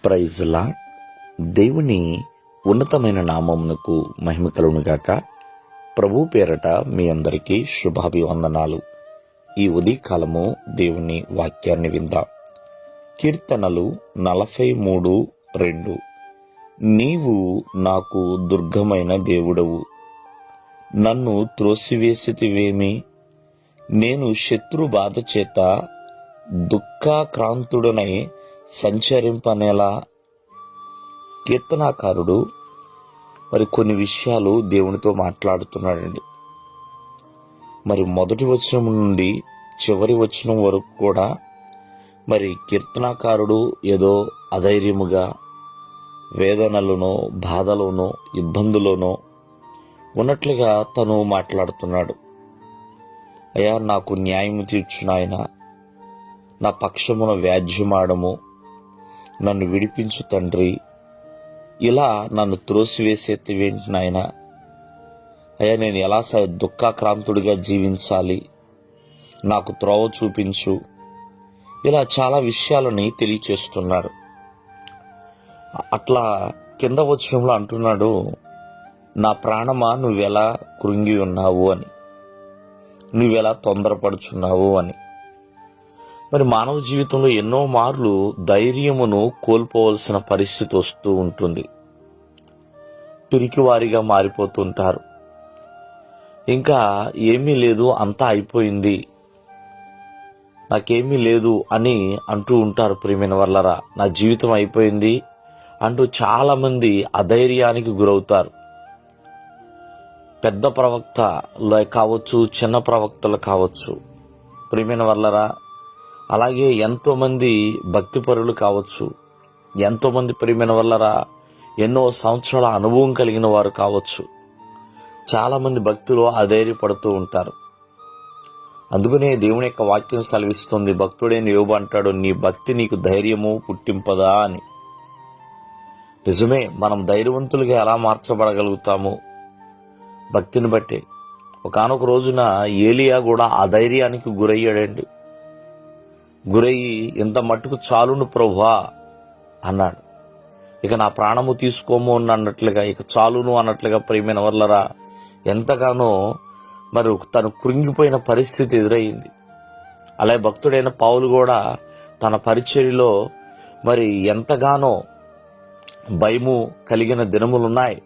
ప్రైజ్లా దేవుని ఉన్నతమైన నామమునకు మహిమ కలుగునుగాక. ప్రభు పేరట మీ అందరికీ శుభాభివందనాలు. ఈ ఉదయకాలము దేవుని వాక్యాన్ని విందాం. కీర్తనలు 43:2. నీవు నాకు దుర్గమైన దేవుడవు, నన్ను త్రోసివేసితివేమి. నేను శత్రు బాధ చేత దుఃఖాక్రాంతుడనై సంచరింపనేలా. కీర్తనాకారుడు మరి కొన్ని విషయాలు దేవునితో మాట్లాడుతున్నాడండి. మరి మొదటి వచనం నుండి చివరి వచనం వరకు కూడా మరి కీర్తనాకారుడు ఏదో అధైర్యముగా, వేదనలోనో, బాధలోనో, ఇబ్బందులోనో ఉన్నట్లుగా తను మాట్లాడుతున్నాడు. అయ్యా, నాకు న్యాయము తీర్చు నాయనా, నా పక్షమున వ్యాజ్యమాడము, నన్ను విడిపించు తండ్రి, ఇలా నన్ను త్రోసివేసేవేంటి నాయనా. అయ్యా, నేను ఎలా దుఃఖాక్రాంతుడిగా జీవించాలి, నాకు త్రోవ చూపించు, ఇలా చాలా విషయాలని తెలియచేస్తున్నాడు. అట్లా కింద వచనంలో అంటున్నాడు, నా ప్రాణమా నువ్వెలా కృంగి ఉన్నావు అని, నువ్వెలా తొందరపడుచున్నావు అని. మరి మానవ జీవితంలో ఎన్నో మార్లు ధైర్యమును కోల్పోవలసిన పరిస్థితి వస్తూ ఉంటుంది. పిరికివారిగా మారిపోతుంటారు. ఇంకా ఏమీ లేదు, అంతా అయిపోయింది, నాకేమీ లేదు అని అంటూ ఉంటారు. ప్రియమైన వాళ్ళరా, నా జీవితం అయిపోయింది అంటూ చాలా మంది అధైర్యానికి గురవుతారు. పెద్ద ప్రవక్తలు కావచ్చు, చిన్న ప్రవక్తలు కావచ్చు, ప్రియమైన వాళ్ళరా, అలాగే ఎంతోమంది భక్తిపరులు కావచ్చు, ఎంతోమంది ప్రియమైన వాళ్ళరా ఎన్నో సంవత్సరాల అనుభవం కలిగిన వారు కావచ్చు, చాలామంది భక్తులు అధైర్యపడుతూ ఉంటారు. అందుకనే దేవుని యొక్క వాక్యం సెలవిస్తుంది, భక్తుడైన యోబు అంటాడు, నీ భక్తి నీకు ధైర్యము పుట్టింపదా అని. నిజమే, మనం ధైర్యవంతులుగా ఎలా మార్చబడగలుగుతాము? భక్తిని బట్టి. ఒకానొక రోజున ఏలియా కూడా ఆ ధైర్యానికి గురయ్యాడండి. గురయ్యి, ఇంత మట్టుకు చాలును ప్రభువా అన్నాడు. ఇక నా ప్రాణము తీసుకోము అన్నట్లుగా, ఇక చాలును అన్నట్లుగా ప్రియమైన వాళ్ళరా ఎంతగానో మరి తను కృంగిపోయిన పరిస్థితి ఎదురయ్యింది. అలాగే భక్తుడైన పౌలు కూడా తన పరిచర్యలో మరి ఎంతగానో భయము కలిగిన దినములున్నాయి,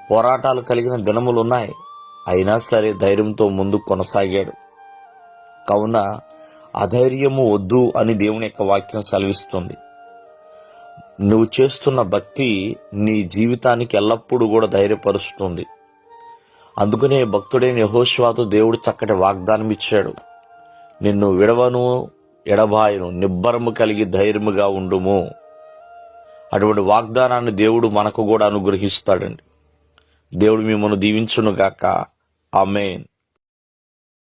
పోరాటాలు కలిగిన దినములున్నాయి. అయినా సరే ధైర్యంతో ముందుకు కొనసాగాడు. కావున అధైర్యము వద్దు అని దేవుని యొక్క వాక్యం సెలవిస్తుంది. నువ్వు చేస్తున్న భక్తి నీ జీవితానికి ఎల్లప్పుడూ కూడా ధైర్యపరుస్తుంది. అందుకనే భక్తుడైన యెహోషువతో దేవుడు చక్కటి వాగ్దానం ఇచ్చాడు, నిన్ను విడవను ఎడబాయను, నిబ్బరము కలిగి ధైర్యముగా ఉండుము. అటువంటి వాగ్దానాన్ని దేవుడు మనకు కూడా అనుగ్రహిస్తాడండి. దేవుడు మిమ్మల్ని దీవించును గాక. ఆమేన్.